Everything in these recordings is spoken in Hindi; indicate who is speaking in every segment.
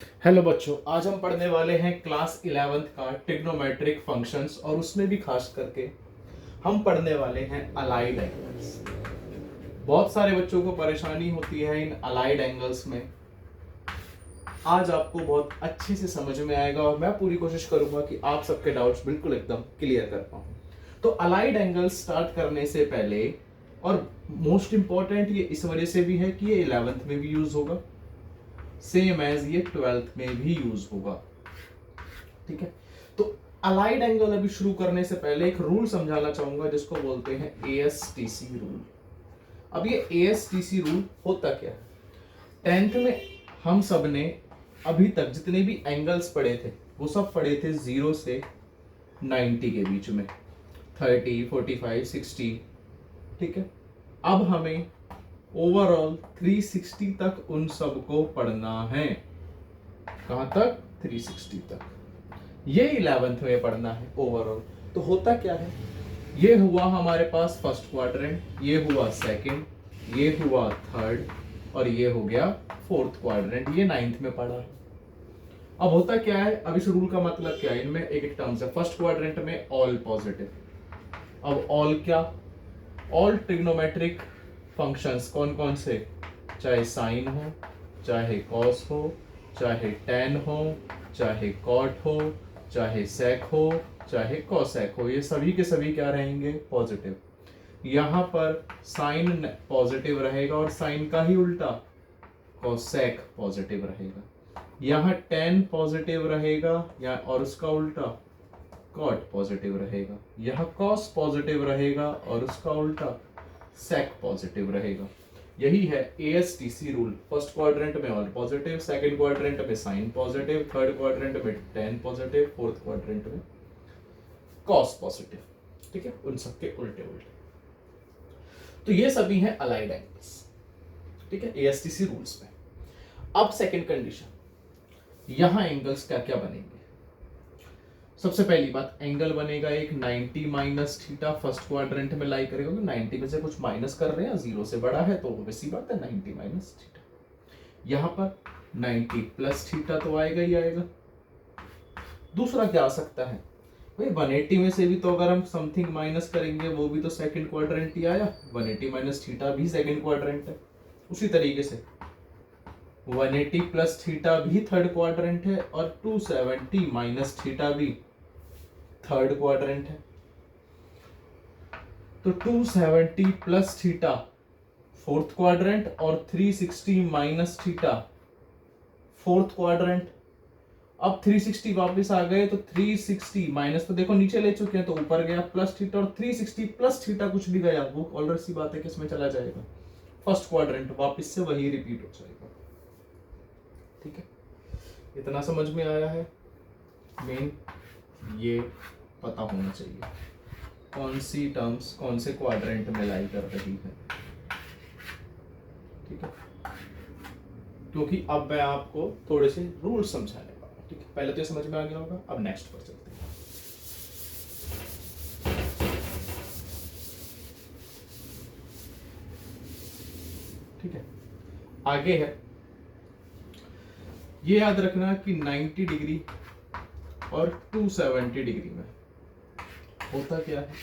Speaker 1: हेलो बच्चों, आज हम पढ़ने वाले हैं क्लास 11th का ट्रिग्नोमेट्रिक फंक्शंस और उसमें भी खास करके हम पढ़ने वाले हैं अलाइड एंगल्स। बहुत सारे बच्चों को परेशानी होती है इन अलाइड एंगल्स में। आज आपको बहुत अच्छे से समझ में आएगा और मैं पूरी कोशिश करूंगा कि आप सबके डाउट्स बिल्कुल एकदम क्लियर कर पाऊं। तो अलाइड एंगल्स स्टार्ट करने से पहले, और मोस्ट इंपॉर्टेंट ये इस वजह से भी है कि ये 11th में भी यूज होगा, सेम एज ये 12th में भी यूज होगा। ठीक है, तो अलाइड एंगल अभी शुरू करने से पहले एक रूल समझाना चाहूंगा जिसको बोलते हैं एएसटीसी रूल। अब ये एएसटीसी रूल होता क्या है? 10th में हम सब ने अभी तक जितने भी एंगल्स पढ़े थे वो सब पढ़े थे 0 से 90 के बीच में, 30, 45, 60। ठीक है, अब हमें ओवरऑल 360 तक उन सबको पढ़ना है। कहां तक? 360 तक। ये 11th में पढ़ना है ओवरऑल। तो होता क्या है, ये हुआ हमारे पास फर्स्ट क्वाड्रेंट, ये हुआ सेकंड, ये हुआ थर्ड और ये हो गया फोर्थ क्वाड्रेंट। ये 9th में पढ़ा है। अब होता क्या है, अब इस रूल का मतलब क्या है? इनमें एक एक टर्म्स है। फर्स्ट क्वाड्रेंट में ऑल पॉजिटिव। अब ऑल क्या? ऑल ट्रिग्नोमेट्रिक फंक्शंस कौन कौन से? चाहे साइन हो, चाहे कॉस हो, चाहे टेन हो, चाहे कॉट हो, चाहे सेक हो, चाहे कोसेक हो, ये सभी के सभी क्या रहेंगे? पॉजिटिव। यहां पर साइन पॉजिटिव रहेगा और साइन का ही उल्टा कोसेक पॉजिटिव रहेगा। यहां टेन पॉजिटिव रहेगा या और उसका उल्टा कॉट पॉजिटिव रहेगा। यह कॉस पॉजिटिव रहेगा और उसका उल्टा सेक पॉजिटिव रहेगा। यही है एएसटीसी रूल। फर्स्ट क्वाड्रेंट में ऑल पॉजिटिव, सेकंड क्वाड्रेंट में साइन पॉजिटिव, थर्ड क्वाड्रेंट में टेन पॉजिटिव, फोर्थ क्वाड्रेंट में कॉस पॉजिटिव। ठीक है, उन सबके उल्टे उल्टे। तो ये सभी हैं अलाइड एंगल्स। ठीक है, एएसटीसी रूल्स में। अब सेकंड कंडीशन, यहां एंगल्स क्या क्या बनेंगे? सबसे पहली बात, एंगल बनेगा एक 90 माइनस थीटा। फर्स्ट क्वाड्रेंट में लाई करेगा तो 90 में से कुछ माइनस कर रहे हैं, 0 से बड़ा है तो वैसी बात है 90 माइनस थीटा। यहां पर 90 प्लस थीटा तो आएगा ही आएगा। दूसरा क्या आ सकता है भाई? 180 में से भी तो अगर हम समथिंग माइनस करेंगे वो भी तो सेकंड क्वाड्रेंट ही आया। 180 माइनस थीटा भी सेकंड क्वाड्रेंट है। उसी तरीके से 180 प्लस थीटा भी थर्ड क्वाड्रेंट है और 270 माइनस थीटा भी थर्ड क्वाड्रेंट है। तो 270 प्लस थीटा फोर्थ क्वाड्रेंट और 360 माइनस थीटा फोर्थ क्वाड्रेंट। अब 360 वापस आ गए तो 360 माइनस तो देखो नीचे ले चुके हैं तो ऊपर गया प्लस थीटा, और 360 प्लस थीटा कुछ भी गया वो ऑलरेडी सी बात है किसमें चला जाएगा? First quadrant. वापस से वही रिपीट हो जाएगा। ठीक है, इतना समझ में आया है? मेन ये पता होना चाहिए कौन सी टर्म्स कौन से क्वाड्रेंट में लाई कर रही है। ठीक है, क्योंकि अब मैं आपको थोड़े से रूल समझाने वाला हूं। ठीक है, पहले तो ये समझ में आ गया होगा। अब नेक्स्ट पर चलते हैं। ठीक है, आगे है, ये याद रखना कि 90 डिग्री और 270 डिग्री में होता क्या है?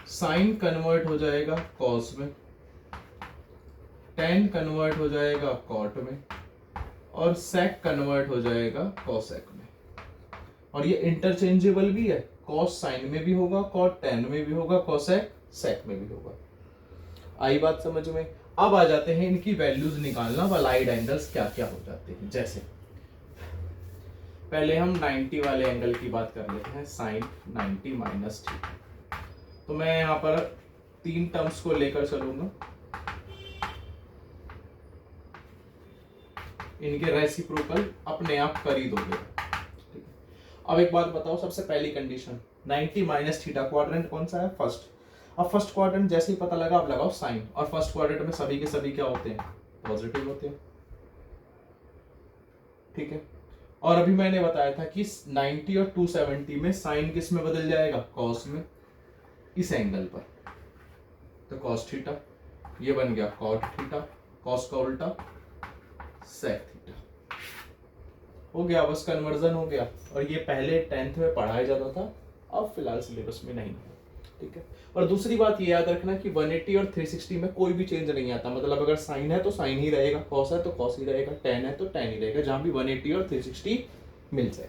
Speaker 1: साइन कन्वर्ट हो जाएगा कॉस में, टेन कन्वर्ट हो जाएगा कॉट में और सेक कन्वर्ट हो जाएगा कोसेक में। और ये इंटरचेंजेबल भी है, कॉस साइन में भी होगा, कॉट टेन में भी होगा, कोसेक सेक में भी होगा। आई बात समझ में? अब आ जाते हैं इनकी वैल्यूज निकालना। अलाइड एंगल्स क्या क्या हो जाते हैं। जैसे पहले हम 90 वाले एंगल की बात कर लेते हैं, साइन 90 माइनस थीटा। तो मैं यहां पर तीन टर्म्स को लेकर चलूंगा, इनके रेसिप्रोकल अपने आप कर ही दोगे। ठीक है, अब एक बात बताओ, सबसे पहली कंडीशन 90 माइनस थीटा, क्वाड्रेंट कौन सा है? फर्स्ट। अब फर्स्ट क्वाड्रेंट जैसे ही पता लगा आप लगाओ साइन, और फर्स्ट क्वाड्रेंट में सभी के सभी क्या होते हैं? पॉजिटिव होते हैं। ठीक है, और अभी मैंने बताया था कि 90 और 270 में साइन किस में बदल जाएगा? कॉस में। इस एंगल पर तो कॉस थीटा, ये बन गया कॉट थीटा, कॉस का उल्टा सेक थीटा। हो गया, बस कन्वर्जन हो गया। और ये पहले 10th में पढ़ाया जाता था, अब फिलहाल सिलेबस में नहीं है, ठीक है। और दूसरी बात ये याद रखना कि 180 और 360 में कोई भी चेंज नहीं आता, मतलब अगर साइन है तो साइन ही रहेगा, कॉस है तो कॉस ही रहेगा, टेन है तो टेन ही रहेगा, जहां भी 180 और 360 मिल जाए।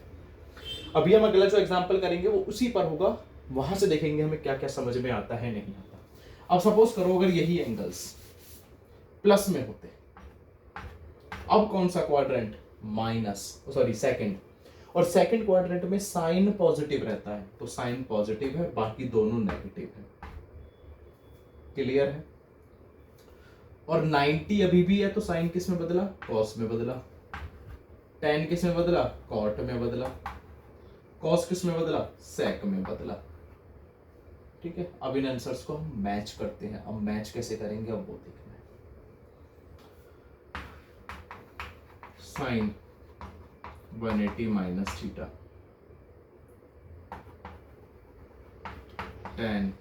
Speaker 1: अभी हम अगला जो एग्जाम्पल करेंगे वो उसी पर होगा, वहां से देखेंगे हमें क्या क्या समझ में आता है नहीं आता। अब सपोज करो अगर यही एंगल्स प्लस में होते, अब कौन सा क्वाड्रेंट, माइनस, सॉरी सेकंड, और सेकंड क्वाड्रेंट में साइन पॉजिटिव रहता है, तो साइन पॉजिटिव है, बाकी दोनों नेगेटिव है, क्लियर है। और 90 अभी भी है तो साइन किस में बदला, कॉस में बदला, टेन किस में बदला, कॉट में बदला, कॉस किस में बदला, सेक में बदला, ठीक है। अब इन आंसर्स को हम मैच करते हैं। अब मैच कैसे करेंगे अब वो देखना है। Sine 180 minus theta, tan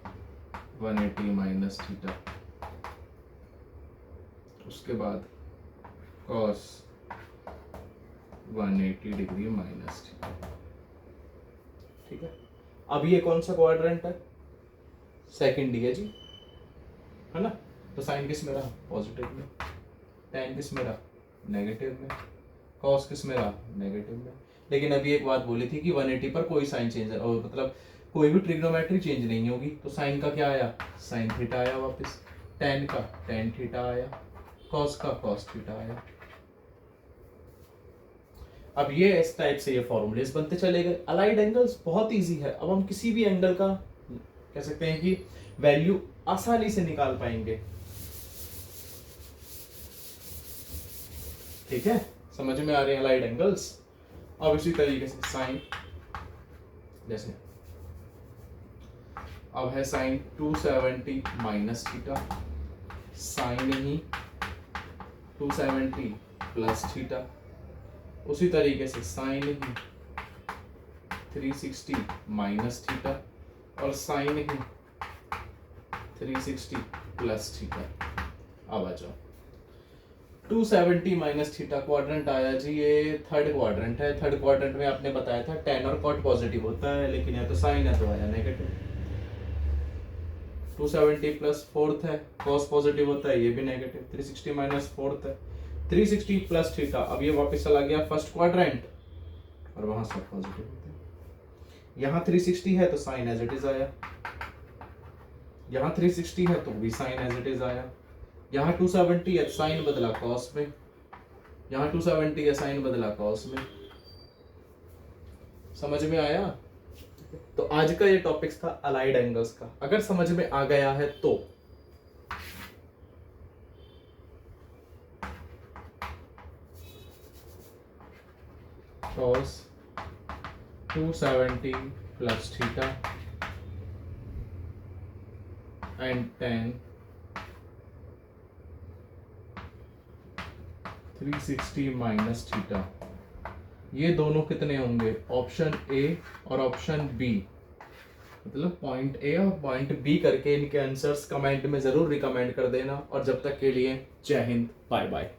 Speaker 1: 180 minus theta, उसके बाद कॉस 180 डिग्री माइनस थीटा, ठीक है। अब ये कौन सा क्वाड्रेंट है, सेकंड ही है जी, है ना। तो साइन किस में रहा, पॉजिटिव में, टेन किस में रहा, नेगेटिव में, कॉस किस में रहा, नेगेटिव में। लेकिन अभी एक बात बोली थी कि 180 पर कोई साइन चेंज, और मतलब कोई भी ट्रिग्नोमेट्री चेंज नहीं होगी, तो साइन का क्या आया, साइन थीटा आया वापस, टेन का टेन थीटा आया, कॉस का कॉस थीटा आया। अब ये इस टाइप से ये फॉर्मूलेस बनते चले गए। अलाइड एंगल्स बहुत इजी है, अब हम किसी भी एंगल का कह सकते हैं कि वैल्यू आसानी से निकाल पाएंगे, ठीक है। समझ में आ रहे हैं अलाइड एंगल्स। अब इसी तरीके से साइन, जैसे अब है साइन 270 माइनस थीटा, साइन ही 270 प्लस थीटा, उसी तरीके से साइन ही 360 माइनस थीटा, और साइन ही 360 प्लस थीटा। अब आ जाओ 270 माइनस थीटा क्वाड्रेंट आया जी, ये थर्ड क्वाड्रेंट है। थर्ड क्वाड्रेंट में आपने बताया था टेन और कॉट पॉजिटिव होता है, लेकिन या तो साइन है तो आया नेगेटिव। 270 प्लस फोर्थ है, कॉस पॉजिटिव होता है, ये भी नेगेटिव। 360 माइनस फोर्थ है, 360 प्लस थीटा। अब ये वापस चला गया फर्स्ट क्वाड्रेंट, और वहां सब पॉजिटिव होते हैं। यहाँ 360 है तो साइन एज इट इज आया, यहाँ 360 है तो भी साइन एज इट इज आया, यहाँ 270 है साइन बदला कॉस में, यहाँ 270 है साइन बदला कॉस में। समझ में आया। तो आज का ये टॉपिक्स था अलाइड एंगल्स का। अगर समझ में आ गया है तो cos 270 plus theta and tan 360 minus theta, ये दोनों कितने होंगे, ऑप्शन ए और ऑप्शन बी, मतलब पॉइंट ए और पॉइंट बी करके इनके आंसर्स कमेंट में जरूर रिकमेंड कर देना। और जब तक के लिए जय हिंद, बाय बाय।